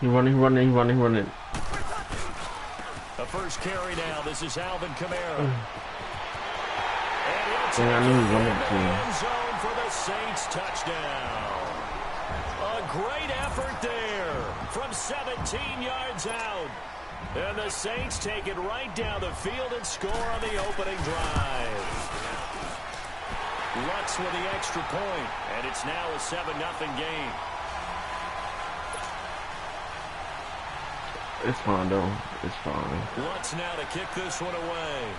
He's running. The first carry now. This is Alvin Kamara. I knew he wanted to. End zone for the Saints touchdown. A great effort there from 17 yards out. And the Saints take it right down the field and score on the opening drive. Lutz with the extra point, and it's now a 7-0 game. It's fine, though. It's fine. Lutz now to kick this one away.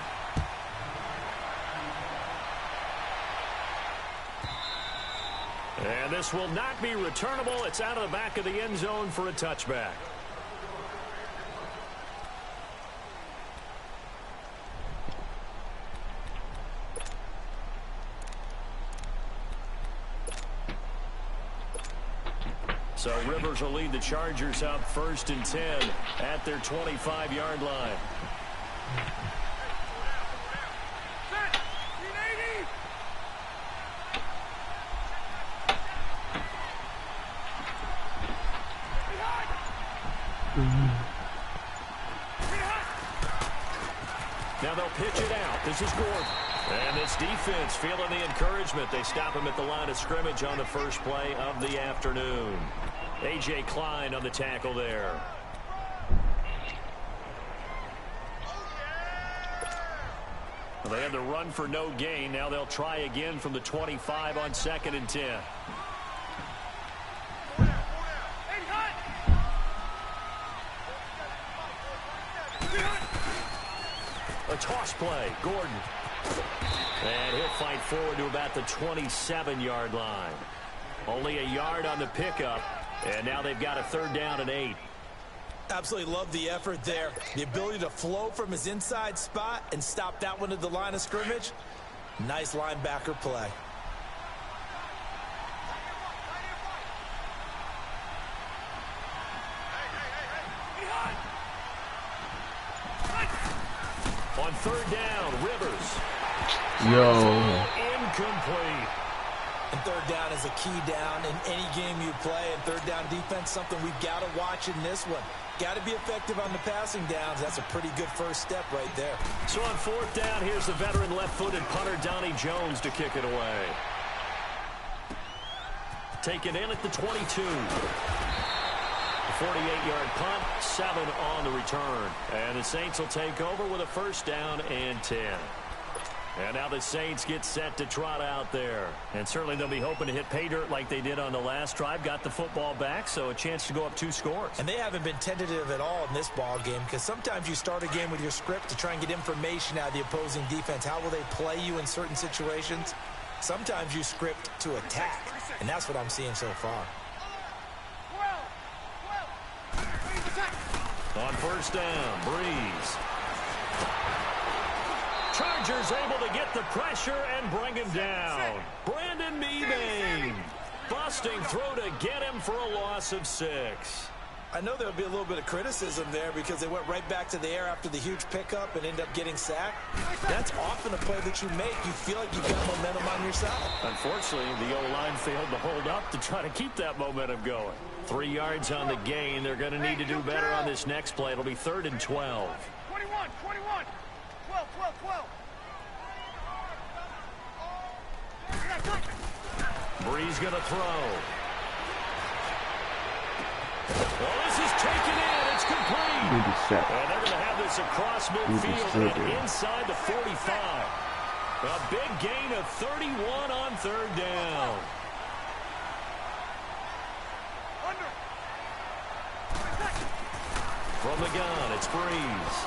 And this will not be returnable. It's out of the back of the end zone for a touchback. So Rivers will lead the Chargers out 1st and 10 at their 25-yard line. Now they'll pitch it out. This is Gordon. And this defense feeling the encouragement. They stop him at the line of scrimmage on the first play of the afternoon. A.J. Klein on the tackle there. Well, they had the run for no gain. Now they'll try again from the 25 on 2nd and 10. A toss play. Gordon. And he'll fight forward to about the 27-yard line. Only a yard on the pickup. And now they've got a 3rd down and 8. Absolutely love the effort there. The ability to flow from his inside spot and stop that one at the line of scrimmage. Nice linebacker play. On 3rd down, Rivers. Incomplete. And 3rd down is a key down in any game you play. And 3rd down defense, something we've got to watch in this one. Got to be effective on the passing downs. That's a pretty good first step right there. So on 4th down, here's the veteran left-footed punter Donnie Jones to kick it away. Taken in at the 22. 48-yard punt, 7 on the return. And the Saints will take over with a 1st down and 10. And now the Saints get set to trot out there. And certainly they'll be hoping to hit pay dirt like they did on the last drive. Got the football back, so a chance to go up 2 scores. And they haven't been tentative at all in this ball game, because sometimes you start a game with your script to try and get information out of the opposing defense. How will they play you in certain situations? Sometimes you script to attack, and that's what I'm seeing so far. On 1st down, Breeze. Chargers able to get the pressure and bring him down. Brandon Mebane busting through to get him for a loss of 6. I know there'll be a little bit of criticism there because they went right back to the air after the huge pickup and end up getting sacked. That's often a play that you make. You feel like you've got momentum on your side. Unfortunately, the O-line failed to hold up to try to keep that momentum going. 3 yards on the gain. They're going to need to do better on this next play. It'll be 3rd and 12. 21. 12. Breeze going to throw. Well, this is taken in. It's complete. And they're going to have this across midfield and inside the 45. A big gain of 31 on 3rd down. From the gun, it's Breeze.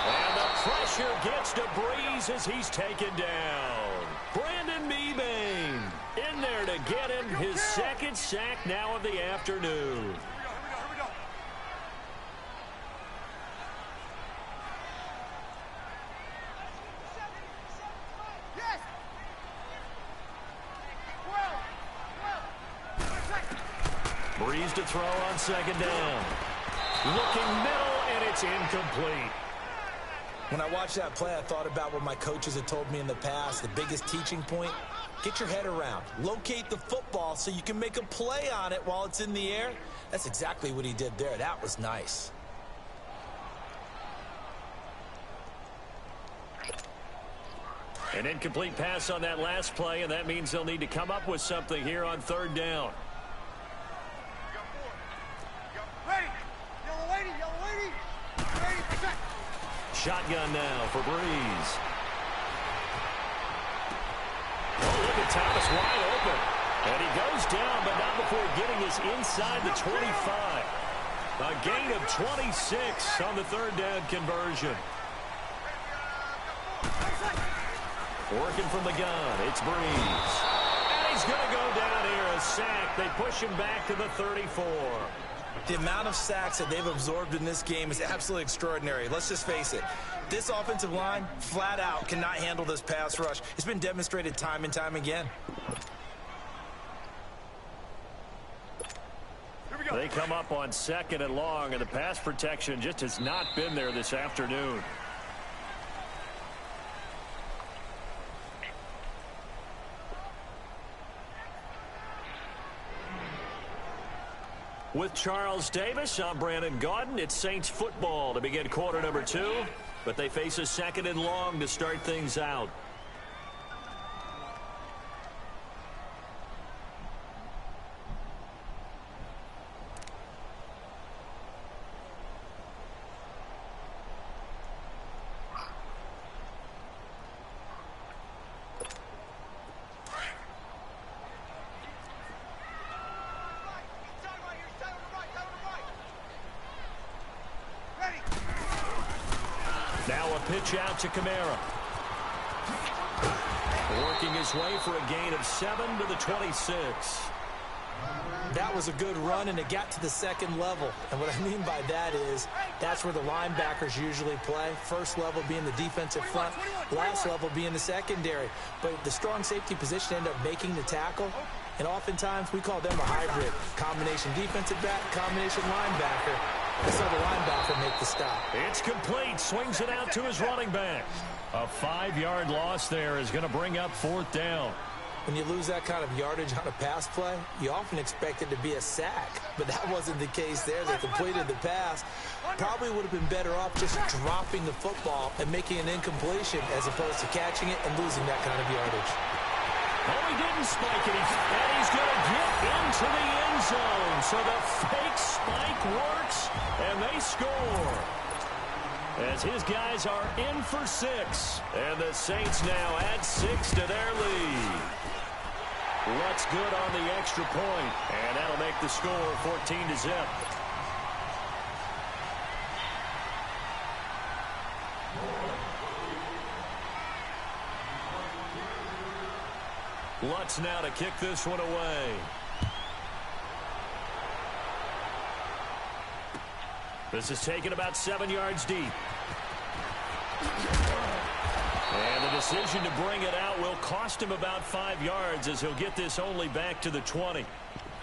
And the pressure gets to Breeze as he's taken down. Brandon Mebane in there to get him his 2nd sack now of the afternoon. Breeze to throw on 2nd down. Looking middle, and it's incomplete. When I watched that play, I thought about what my coaches had told me in the past. The biggest teaching point, get your head around. Locate the football so you can make a play on it while it's in the air. That's exactly what he did there. That was nice. An incomplete pass on that last play, and that means they'll need to come up with something here on third down. Ready. Yellow lady. Ready. Protect. Shotgun now for Breeze. Oh, look at Thomas wide open. And he goes down, but not before getting his inside the 25. A gain of 26 on the third down conversion. Working from the gun, it's Breeze. And he's going to go down here, a sack. They push him back to the 34. The amount of sacks that they've absorbed in this game is absolutely extraordinary. Let's just face it. This offensive line, flat out, cannot handle this pass rush. It's been demonstrated time and time again. They come up on 2nd and long, and the pass protection just has not been there this afternoon. With Charles Davis, I'm Brandon Gaudin. It's Saints football to begin quarter number 2, but they face a 2nd and long to start things out. Pitch out to Kamara. Working his way for a gain of 7 to the 26. That was a good run, and it got to the 2nd level. And what I mean by that is that's where the linebackers usually play. First level being the defensive front, last level being the secondary. But the strong safety position ended up making the tackle. And oftentimes we call them a hybrid. Combination defensive back, combination linebacker. I saw the linebacker make the stop. It's complete. Swings it out to his running back. A 5-yard loss there is going to bring up 4th down. When you lose that kind of yardage on a pass play, you often expect it to be a sack. But that wasn't the case there. They completed the pass. Probably would have been better off just dropping the football and making an incompletion as opposed to catching it and losing that kind of yardage. Oh, he didn't spike it. And he's going to get into the end zone. So the fake spike works, and they score. As his guys are in for 6. And the Saints now add 6 to their lead. What's good on the extra point, and that'll make the score 14-0. Lutz now to kick this one away. This is taken about 7 yards deep. And the decision to bring it out will cost him about 5 yards as he'll get this only back to the 20.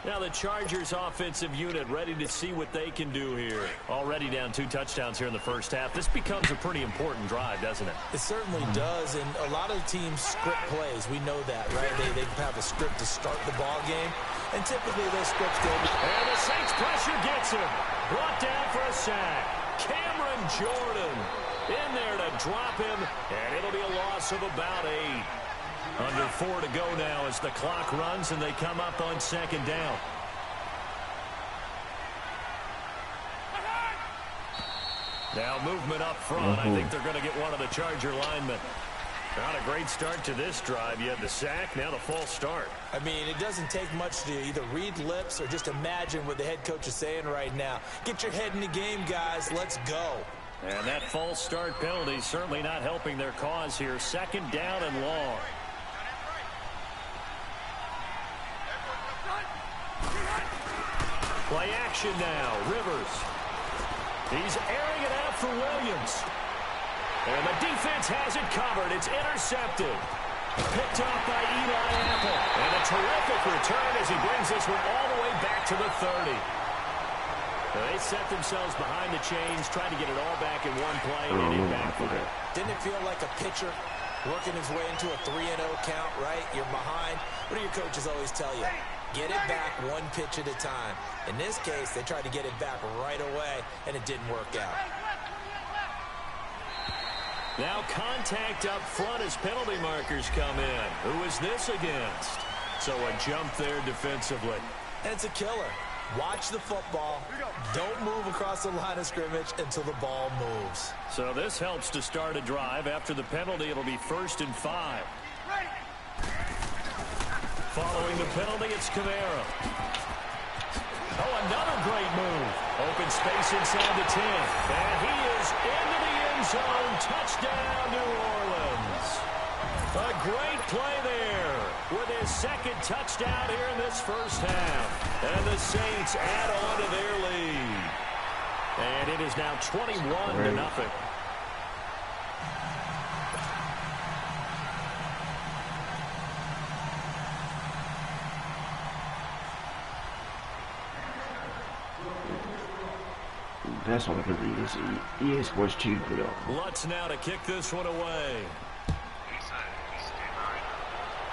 Now the Chargers offensive unit ready to see what they can do here. Already down 2 touchdowns here in the first half. This becomes a pretty important drive, doesn't it? It certainly does, and a lot of teams script plays. We know that, right? They have a script to start the ball game, and typically those scripts go. And the Saints pressure gets him. Brought down for a sack. Cameron Jordan in there to drop him, and it'll be a loss of about 8. Under 4 to go now as the clock runs and they come up on 2nd down. Now movement up front. I think they're going to get one of the Charger linemen. Not a great start to this drive. You had the sack, now the false start. I mean, it doesn't take much to either read lips or just imagine what the head coach is saying right now. Get your head in the game, guys. Let's go. And that false start penalty certainly not helping their cause here. 2nd down and long. Play action now. Rivers. He's airing it out for Williams. And the defense has it covered. It's intercepted. Picked off by Eli Apple. And a terrific return as he brings this one all the way back to the 30. They set themselves behind the chains, trying to get it all back in one play, and it backfired. Didn't it feel like a pitcher working his way into a 3-0 count, right? You're behind. What do your coaches always tell you? Get it back one pitch at a time. In this case, they tried to get it back right away, and it didn't work out. Now contact up front as penalty markers come in. Who is this against? So a jump there defensively. And it's a killer. Watch the football. Don't move across the line of scrimmage until the ball moves. So this helps to start a drive. After the penalty, it'll be 1st and 5. Following the penalty, it's Kamara. Oh, another great move. Open space inside the 10. And he is into the end zone. Touchdown, New Orleans. A great play there with his second touchdown here in this first half. And the Saints add on to their lead. And it is now 21-0. That's what I can read. This EA Sports 2 video. Lutz now to kick this one away.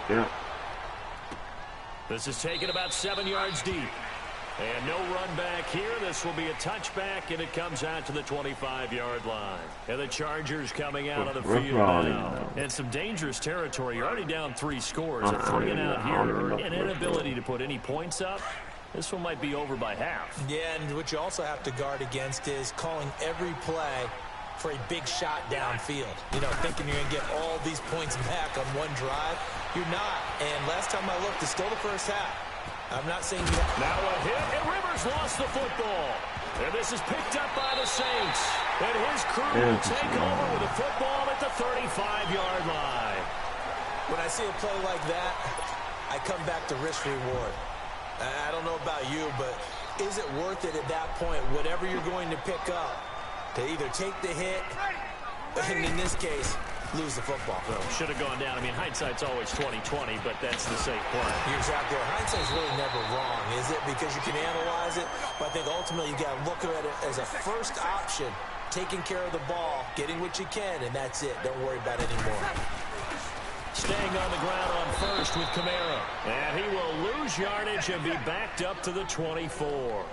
Yeah. This is taken about 7 yards deep. And no run back here. This will be a touchback, and it comes out to the 25-yard line. And the Chargers coming out on the field now. And some dangerous territory. You're already down 3 scores. A 3-and-out here, an inability to put any points up. This one might be over by half. Yeah, and what you also have to guard against is calling every play for a big shot downfield. You know, thinking you're going to get all these points back on one drive. You're not. And last time I looked, it's still the first half. I'm not saying you have. Now a hit, and Rivers lost the football. And this is picked up by the Saints. And his crew will take over with the football at the 35-yard line. When I see a play like that, I come back to risk-reward. I don't know about you, but is it worth it at that point, whatever you're going to pick up, to either take the hit, and in this case, lose the football? Well, should have gone down. I mean, hindsight's always 20/20, but that's the safe play. You're exactly right. Hindsight's really never wrong, is it? Because you can analyze it, but I think ultimately you got to look at it as a first option, taking care of the ball, getting what you can, and that's it. Don't worry about it anymore. Staying on the ground on first with Kamara. And he will lose yardage and be backed up to the 24.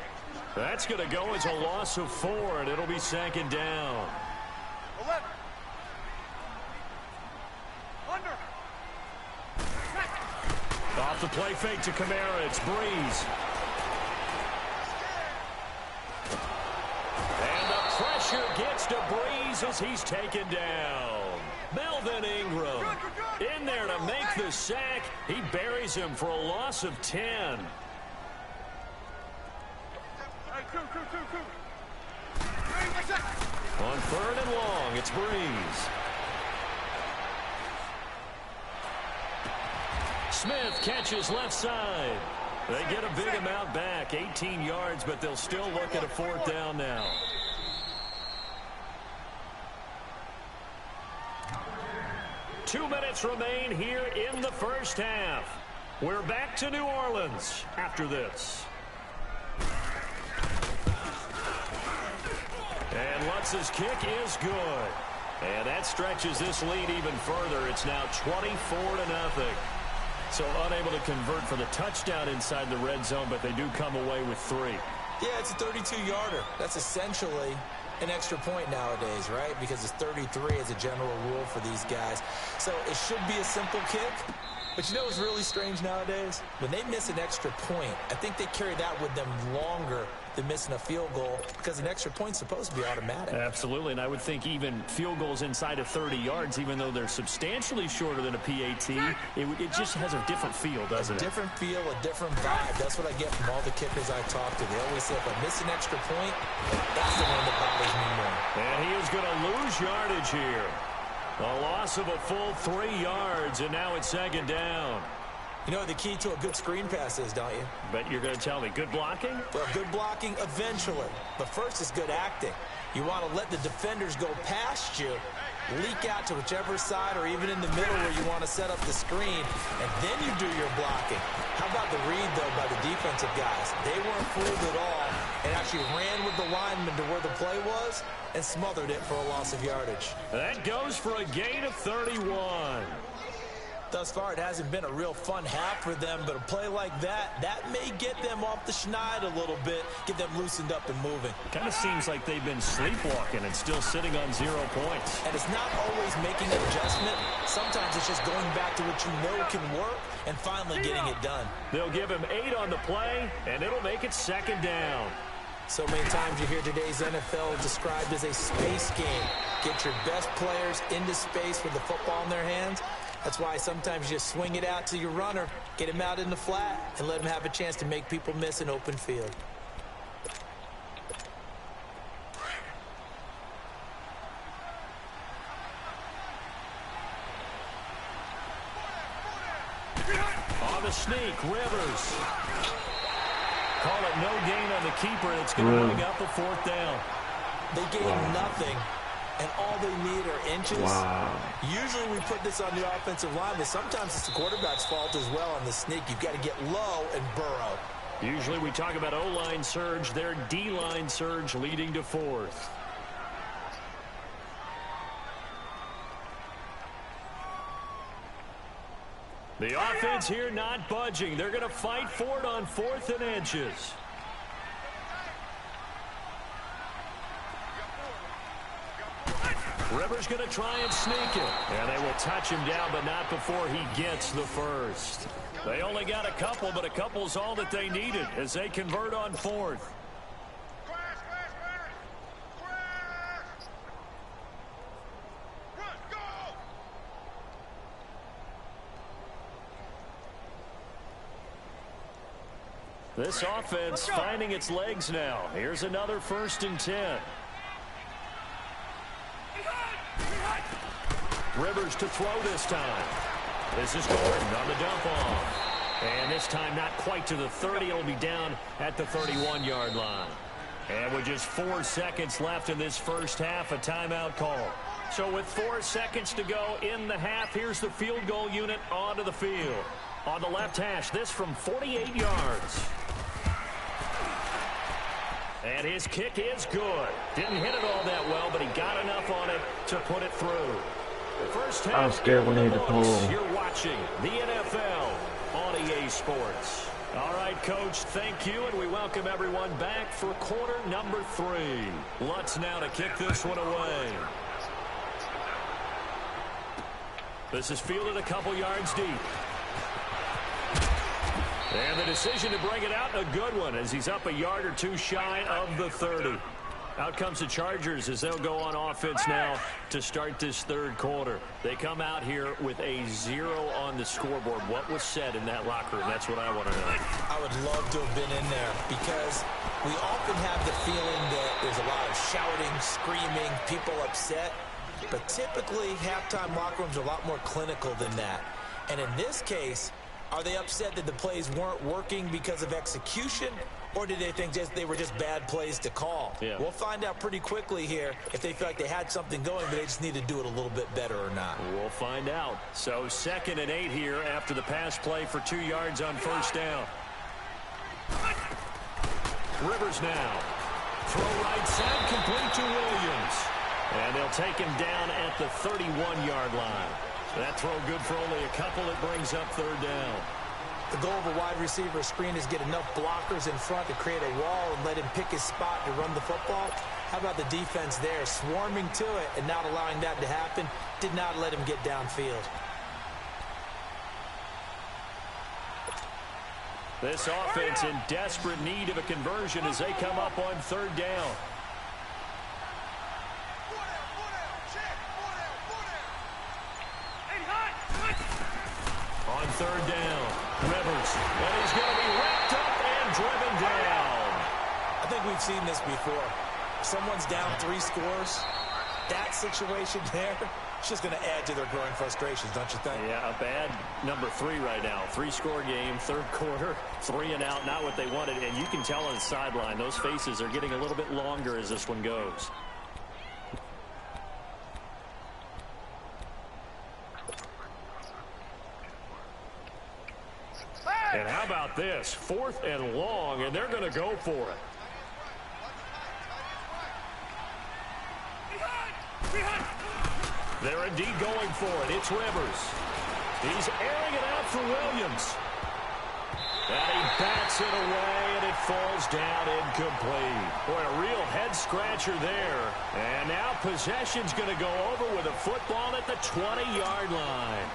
That's going to go as a loss of 4, and it'll be 2nd down. 11. Under. Off the play fake to Kamara, it's Breeze. And the pressure gets to Breeze as he's taken down. Melvin Ingram in there to make the sack. He buries him for a loss of 10. Hey, two. On 3rd and long, it's Breeze. Smith catches left side. They get a big amount back, 18 yards, but they'll still look at a 4th down now. Two minutes remain here in the first half. We're back to New Orleans after this. And Lutz's kick is good. And that stretches this lead even further. It's now 24-0. So unable to convert for the touchdown inside the red zone, but they do come away with 3. Yeah, it's a 32-yarder. That's essentially an extra point nowadays, right? Because it's 33 as a general rule for these guys. So it should be a simple kick. But you know what's really strange nowadays? When they miss an extra point, I think they carry that with them longer than missing a field goal because an extra point's supposed to be automatic. Absolutely, and I would think even field goals inside of 30 yards, even though they're substantially shorter than a PAT, it just has a different feel, doesn't it? A different feel, a different vibe. That's what I get from all the kickers I talk to. They always say, if I miss an extra point, that's the one that bothers me more. And he is going to lose yardage here. A loss of a full 3 yards, and now it's 2nd down. You know what the key to a good screen pass is, don't you? But you're going to tell me, good blocking? Well, good blocking eventually. But first is good acting. You want to let the defenders go past you, leak out to whichever side or even in the middle where you want to set up the screen, and then you do your blocking. How about the read, though, by the defensive guys? They weren't fooled at all, and actually ran with the lineman to where the play was and smothered it for a loss of yardage. That goes for a gain of 31. Thus far, it hasn't been a real fun half for them, but a play like that may get them off the schneid a little bit, get them loosened up and moving. Kind of seems like they've been sleepwalking and still sitting on 0 points. And it's not always making an adjustment. Sometimes it's just going back to what you know can work and finally getting it done. They'll give him 8 on the play, and it'll make it 2nd down. So many times you hear today's NFL described as a space game. Get your best players into space with the football in their hands. That's why sometimes you just swing it out to your runner, get him out in the flat, and let him have a chance to make people miss an open field. On the sneak, Rivers. Call it no gain on the keeper. It's going to bring up a 4th down. They gain nothing, and all they need are inches. Wow. Usually we put this on the offensive line, but sometimes it's the quarterback's fault as well on the sneak. You've got to get low and burrow. Usually we talk about O-line surge, their D-line surge leading to 4th. The offense here not budging. They're going to fight for it on 4th and inches. Rivers going to try and sneak it. And they will touch him down, but not before he gets the first. They only got a couple, but a couple's all that they needed as they convert on 4th. This offense finding its legs now. Here's another 1st and 10. Rivers to throw this time. This is Gordon on the dump off. And this time not quite to the 30. It'll be down at the 31-yard line. And with just 4 seconds left in this first half, a timeout call. So with 4 seconds to go in the half, here's the field goal unit onto the field. On the left hash, this from 48 yards. And his kick is good. Didn't hit it all that well, but he got enough on it to put it through. First half, I was scared when he had to pull. You're watching the NFL on EA Sports. All right, Coach, thank you, and we welcome everyone back for quarter number 3. Lutz now to kick this one away. This is fielded a couple yards deep. And the decision to bring it out, a good one, as he's up a yard or 2 shy of the 30. Out comes the Chargers as they'll go on offense now to start this 3rd quarter. They come out here with a 0 on the scoreboard. What was said in that locker room? That's what I want to know. I would love to have been in there because we often have the feeling that there's a lot of shouting, screaming, people upset. But typically, halftime locker rooms are a lot more clinical than that. And in this case, are they upset that the plays weren't working because of execution, or did they think they were just bad plays to call? Yeah. We'll find out pretty quickly here if they feel like they had something going, but they just need to do it a little bit better or not. We'll find out. So 2nd and 8 here after the pass play for 2 yards on 1st down. Rivers now. Throw right side, complete to Williams. And they'll take him down at the 31-yard line. That throw good for only a couple. It brings up 3rd down. The goal of a wide receiver screen is get enough blockers in front to create a wall and let him pick his spot to run the football. How about the defense there, swarming to it and not allowing that to happen? Did not let him get downfield. This offense in desperate need of a conversion as they come up on 3rd down. On 3rd down, Rivers, and he's going to be wrapped up and driven down. I think we've seen this before. Someone's down 3 scores. That situation there, it's just going to add to their growing frustrations, don't you think? Yeah, a bad number 3 right now. 3-score game, 3rd quarter, 3 and out, not what they wanted. And you can tell on the sideline, those faces are getting a little bit longer as this one goes. And how about this? 4th and long, and they're going to go for it. They're indeed going for it. It's Rivers. He's airing it out for Williams. And he bats it away, and it falls down incomplete. Boy, a real head-scratcher there. And now possession's going to go over with a football at the 20-yard line.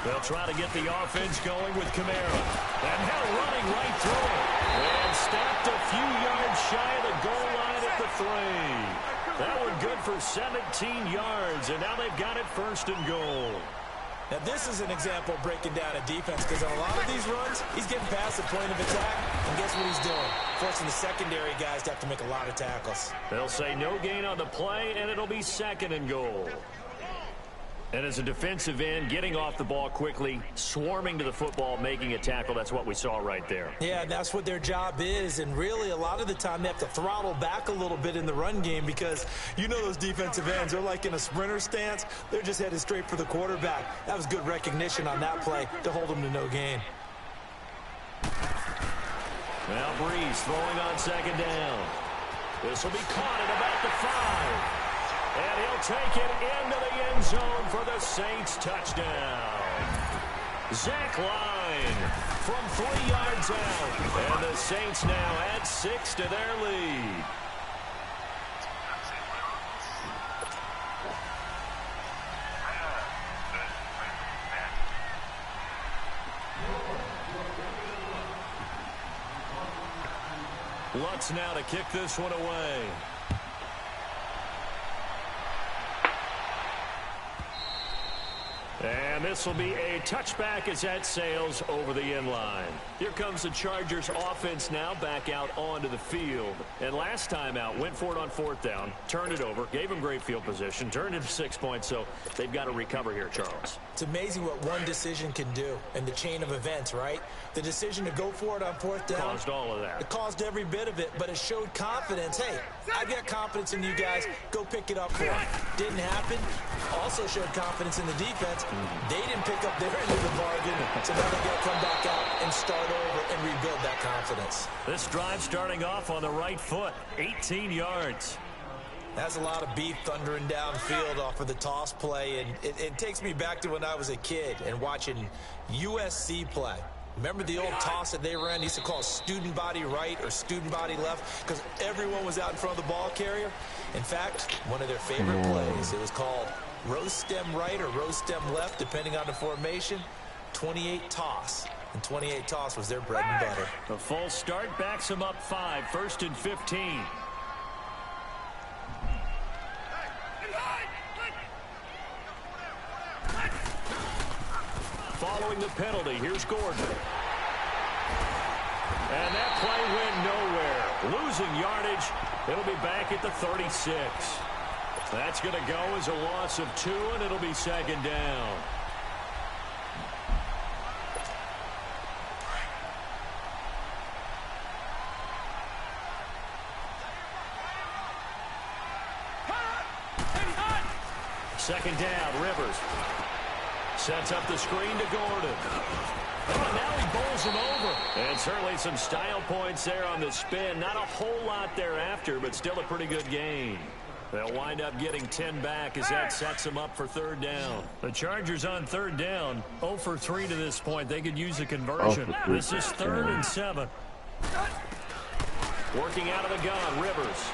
They'll try to get the offense going with Kamara. And now running right through it. And stopped a few yards shy of the goal line at the 3. That one good for 17 yards. And now they've got it 1st and goal. Now, this is an example of breaking down a defense, because on a lot of these runs, he's getting past the point of attack, and guess what he's doing? Forcing the secondary guys to have to make a lot of tackles. They'll say no gain on the play, and it'll be 2nd and goal. And as a defensive end, getting off the ball quickly, swarming to the football, making a tackle, that's what we saw right there. Yeah, that's what their job is, and really a lot of the time they have to throttle back a little bit in the run game, because you know those defensive ends, they're like in a sprinter stance. They're just headed straight for the quarterback. That was good recognition on that play to hold them to no gain. Now Breeze throwing on 2nd down. This will be caught at about the 5. And he'll take it into the end zone for the Saints touchdown. Zach Line from 3 yards out. And the Saints now add 6 to their lead. Lutz now to kick this one away. And this will be a touchback as that sails over the end line. Here comes the Chargers offense now back out onto the field. And last time out, went for it on 4th down, turned it over, gave them great field position, turned it to 6 points, so they've got to recover here, Charles. It's amazing what one decision can do in the chain of events, right? The decision to go for it on 4th down. Caused all of that. It caused every bit of it, but it showed confidence. Hey, I've got confidence in you guys. Go pick it up for them. Didn't happen. Also showed confidence in the defense. They didn't pick up their end of the bargain, so now they got to come back out and start over and rebuild that confidence. This drive starting off on the right foot, 18 yards. That's a lot of beef thundering downfield off of the toss play, and it takes me back to when I was a kid and watching USC play. Remember the old toss that they ran? They used to call student body right or student body left because everyone was out in front of the ball carrier. In fact, one of their favorite plays, it was called rose stem right or rose stem left, depending on the formation. 28 toss. And 28 toss was their bread and butter. The full start backs them up 5, 1st and 15. Following the penalty, here's Gordon. And that play went nowhere. Losing yardage. It'll be back at the 36. That's going to go as a loss of 2, and it'll be 2nd down. Second down, Rivers. Sets up the screen to Gordon. Oh, now he bowls him over. And certainly some style points there on the spin. Not a whole lot thereafter, but still a pretty good gain. They'll wind up getting 10 back as that sets them up for 3rd down. The Chargers on 3rd down, 0 for 3 to this point. They could use a conversion. This is 3rd and 7. Working out of the gun, Rivers.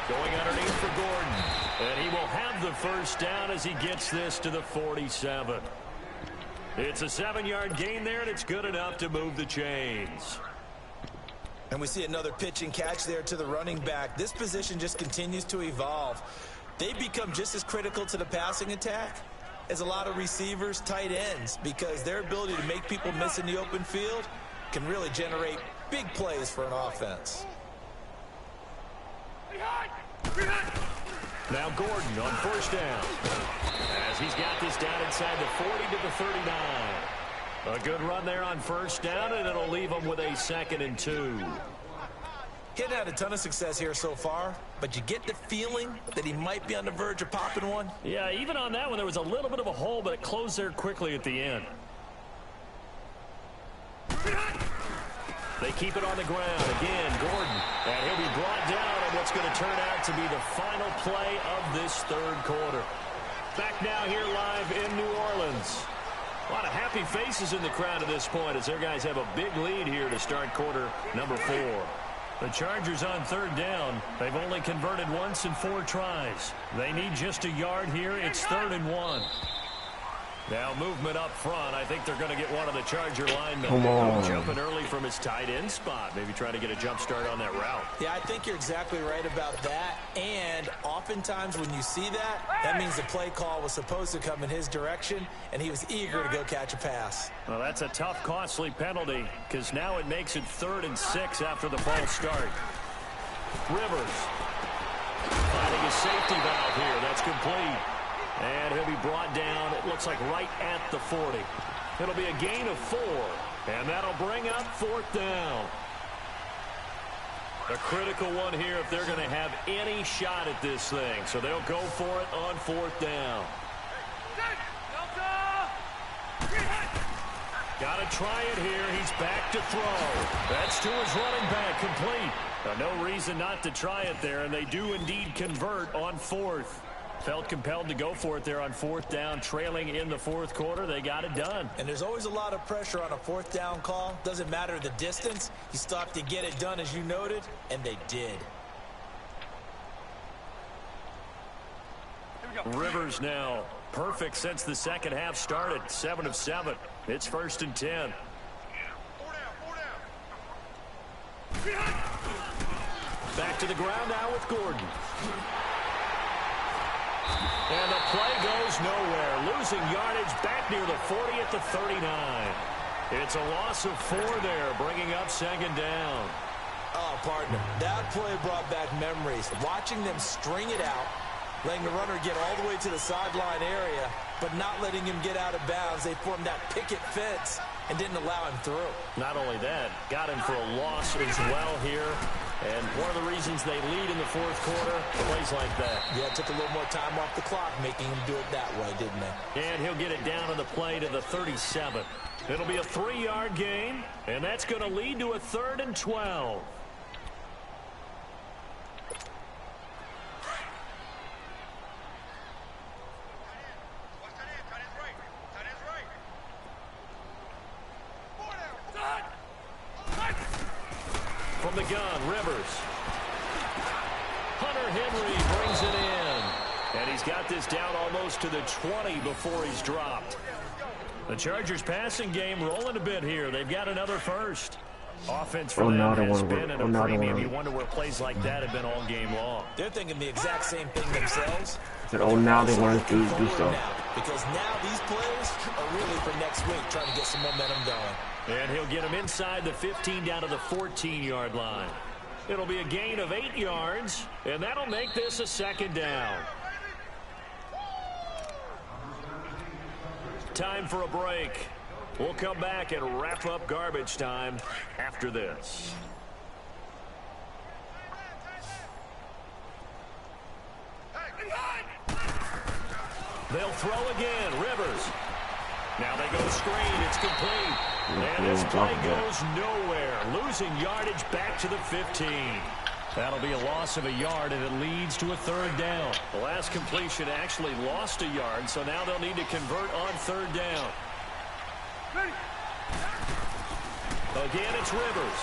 Going underneath for Gordon. And he will have the 1st down as he gets this to the 47. It's a 7-yard gain there, and it's good enough to move the chains. And we see another pitch and catch there to the running back. This position just continues to evolve. They become just as critical to the passing attack as a lot of receivers, tight ends, because their ability to make people miss in the open field can really generate big plays for an offense. Now Gordon on 1st down. As he's got this down inside the 40 to the 39. A good run there on 1st down, and it'll leave him with a 2nd and 2. He hadn't had a ton of success here so far, but you get the feeling that he might be on the verge of popping one. Yeah, even on that one, there was a little bit of a hole, but it closed there quickly at the end. They keep it on the ground. Again, Gordon. And he'll be brought down on what's going to turn out to be the final play of this third quarter. Back now here live in New Orleans. A lot of happy faces in the crowd at this point as their guys have a big lead here to start quarter number 4. The Chargers on third down. They've only converted once in 4 tries. They need just a yard here. It's 3rd and 1. Now movement up front. I think they're going to get one of the Charger linemen. Come on. Jumping early from his tight end spot. Maybe trying to get a jump start on that route. Yeah, I think you're exactly right about that. And oftentimes when you see that, that means the play call was supposed to come in his direction, and he was eager to go catch a pass. Well, that's a tough, costly penalty because now it makes it 3rd and 6 after the false start. Rivers finding a safety valve here. That's complete. And he'll be brought down, it looks like right at the 40. It'll be a gain of 4, and that'll bring up 4th down. A critical one here if they're going to have any shot at this thing. So they'll go for it on 4th down. Got to try it here. He's back to throw. That's to his running back, complete. No reason not to try it there, and they do indeed convert on 4th. Felt compelled to go for it there on 4th down, trailing in the 4th quarter. They got it done. And there's always a lot of pressure on a 4th down call. Doesn't matter the distance. You still have to get it done, as you noted, and they did. Rivers now perfect since the second half started. 7 of 7. It's 1st and 10. 4 down. Back to the ground now with Gordon. And the play goes nowhere. Losing yardage back near the 40 at the 39. It's a loss of 4 there, bringing up 2nd down. Oh, partner, that play brought back memories. Watching them string it out, letting the runner get all the way to the sideline area, but not letting him get out of bounds. They formed that picket fence and didn't allow him through. Not only that, got him for a loss as well here. And one of the reasons they lead in the 4th quarter, plays like that. Yeah, it took a little more time off the clock, making him do it that way, didn't they? And he'll get it down on the play to the 37. It'll be a 3-yard gain, and that's going to lead to a 3rd and 12. From the gun, Rivers. Hunter Henry brings it in. And he's got this down almost to the 20 before he's dropped. The Chargers passing game rolling a bit here. They've got another first. Offense for them has been in a premium. You wonder where plays like that have been all game long. They're thinking the exact same thing themselves. Now they want to do stuff. Because now these plays are really for next week, trying to get some momentum going. And he'll get him inside the 15 down to the 14-yard line. It'll be a gain of 8 yards, and that'll make this a 2nd down. Time for a break. We'll come back and wrap up garbage time after this. They'll throw again. Rivers. Now they go screen. It's complete. And this play goes nowhere. Losing yardage back to the 15. That'll be a loss of a yard, and it leads to a 3rd down. The last completion actually lost a yard, so now they'll need to convert on 3rd down. Again, it's Rivers.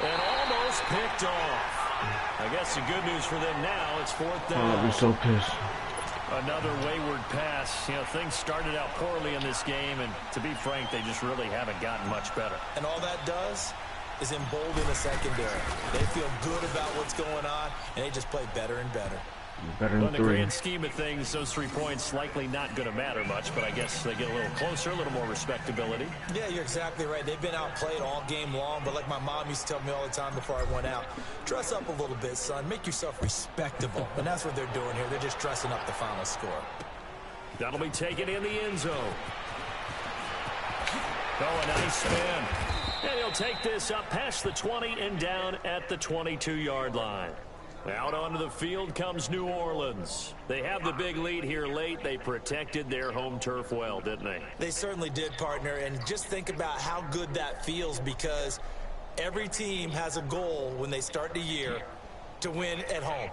And almost picked off. I guess the good news for them now, it's 4th down. I'll be so pissed. Another wayward pass. You know, things started out poorly in this game, and to be frank, they just really haven't gotten much better. And all that does is embolden the secondary. They feel good about what's going on, and they just play better and better. Better than in the grand scheme of things, those 3 points likely not going to matter much, but I guess they get a little closer, a little more respectability. Yeah, you're exactly right. They've been outplayed all game long, but like my mom used to tell me all the time before I went out, dress up a little bit, son. Make yourself respectable. And that's what they're doing here. They're just dressing up the final score. That'll be taken in the end zone. Oh, a nice spin. And he'll take this up past the 20 and down at the 22-yard line. Out onto the field comes New Orleans. They have the big lead here late. They protected their home turf well, didn't they? They certainly did, partner. And just think about how good that feels, because every team has a goal when they start the year to win at home.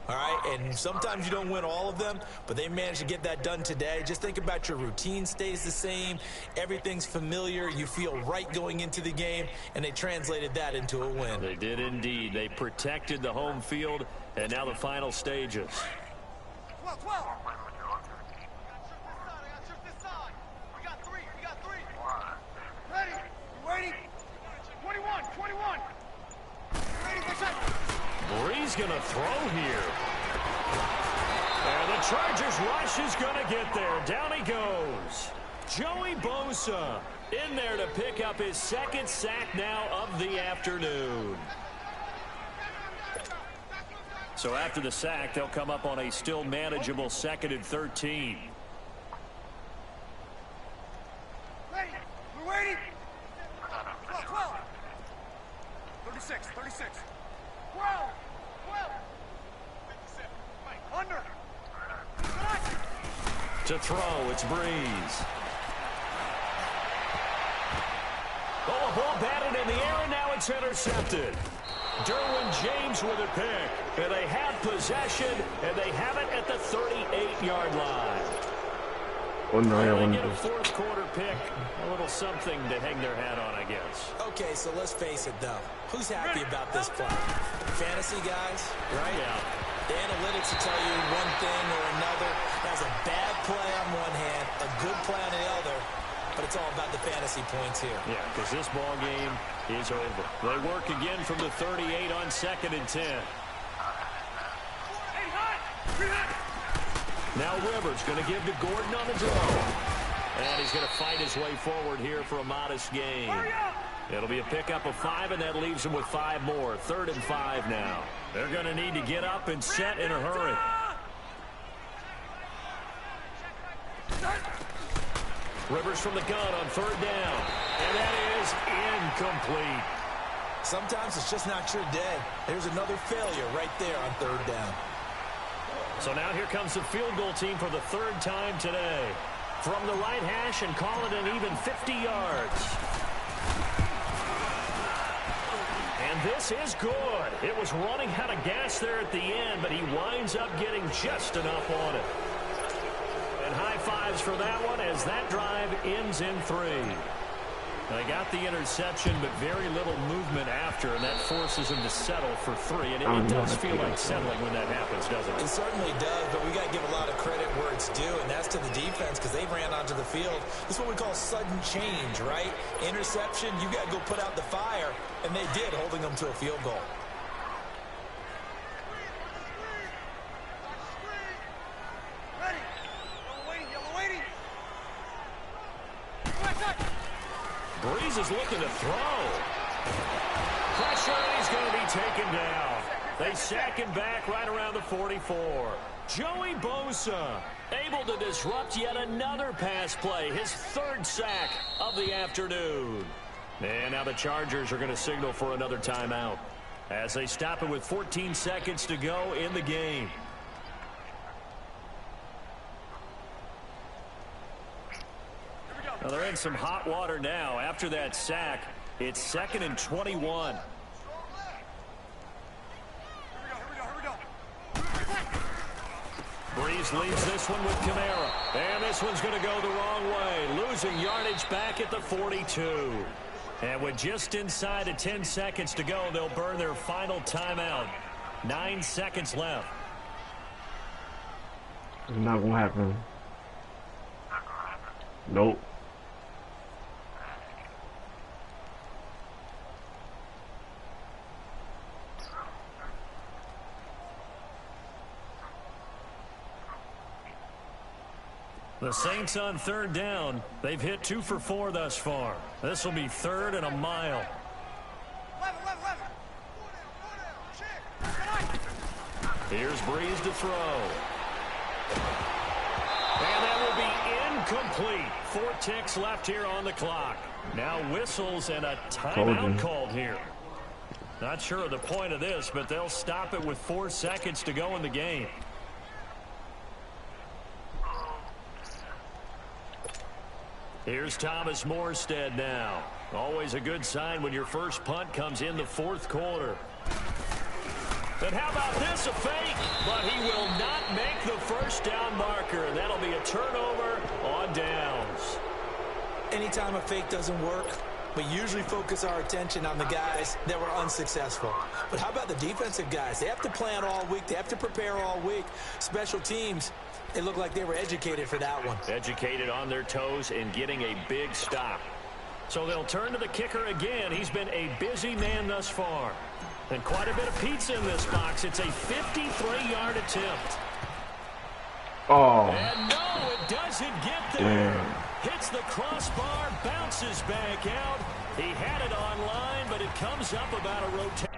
All right, and sometimes you don't win all of them, but they managed to get that done today. Just think about your routine stays the same. Everything's familiar. You feel right going into the game, and they translated that into a win. They did indeed. They protected the home field, and now the final stages. 12, 12. We got three. Ready? You waiting? 21. Ready for shot. Bree's going to throw here. And the Chargers rush is going to get there. Down he goes. Joey Bosa in there to pick up his second sack now of the afternoon. So after the sack, they'll come up on a still manageable 2nd and 13. Ready? We're waiting. 12. 36. 12. Under. To throw, it's Breeze. Oh, a ball batted in the air, and now it's intercepted. Derwin James with a pick. And they have possession, and they have it at the 38-yard line. They get a fourth quarter pick. A little something to hang their hat on, I guess. Okay, so let's face it, though. Who's happy about this play? Fantasy guys, right? Yeah. The analytics will tell you one thing or another. That's a bad play on one hand, a good play on the other, but it's all about the fantasy points here. Yeah, because this ball game is over. They work again from the 38 on 2nd and 10. Now Rivers going to give to Gordon on the draw. And he's going to fight his way forward here for a modest gain. It'll be a pickup of 5, and that leaves them with 5 more. 3rd and 5 now. They're going to need to get up and set in a hurry. Rivers from the gun on 3rd down. And that is incomplete. Sometimes it's just not your day. There's another failure right there on 3rd down. So now here comes the field goal team for the 3rd time today. From the right hash, and call it an even 50 yards. And this is good. It was running out of gas there at the end, but he winds up getting just enough on it. And high fives for that one as that drive ends in 3. They got the interception, but very little movement after, and that forces him to settle for 3. And it does feel like settling when that happens, doesn't it? It certainly does, but we got to give a lot of credit where it's due, and that's to the defense, because they ran onto the field. This is what we call sudden change, right? Interception, you got to go put out the fire, and they did, holding them to a field goal. Breeze is looking to throw. Pressure, and he's going to be taken down. They sack him back right around the 44. Joey Bosa able to disrupt yet another pass play. His 3rd sack of the afternoon. And now the Chargers are going to signal for another timeout as they stop it with 14 seconds to go in the game. Well, they're in some hot water now. After that sack, it's 2nd and 21. Breeze leads this one with Kamara. And this one's going to go the wrong way. Losing yardage back at the 42. And with just inside of 10 seconds to go, they'll burn their final timeout. 9 seconds left. It's not going to happen. Nope. The Saints on 3rd down. They've hit 2 for 4 thus far. This will be 3rd and a mile. Here's Breeze to throw. And that will be incomplete. 4 ticks left here on the clock. Now whistles and a timeout called here. Not sure of the point of this, but they'll stop it with 4 seconds to go in the game. Here's Thomas Morstead now. Always a good sign when your first punt comes in the 4th quarter. And how about this, a fake? But he will not make the first down marker. And that'll be a turnover on downs. Anytime a fake doesn't work, we usually focus our attention on the guys that were unsuccessful. But how about the defensive guys? They have to plan all week. They have to prepare all week. Special teams, it looked like they were educated for that one. Educated on their toes and getting a big stop. So they'll turn to the kicker again. He's been a busy man thus far. And quite a bit of pizza in this box. It's a 53-yard attempt. Oh. And no, it doesn't get there. Hits the crossbar, bounces back out. He had it on line, but it comes up about a rotation.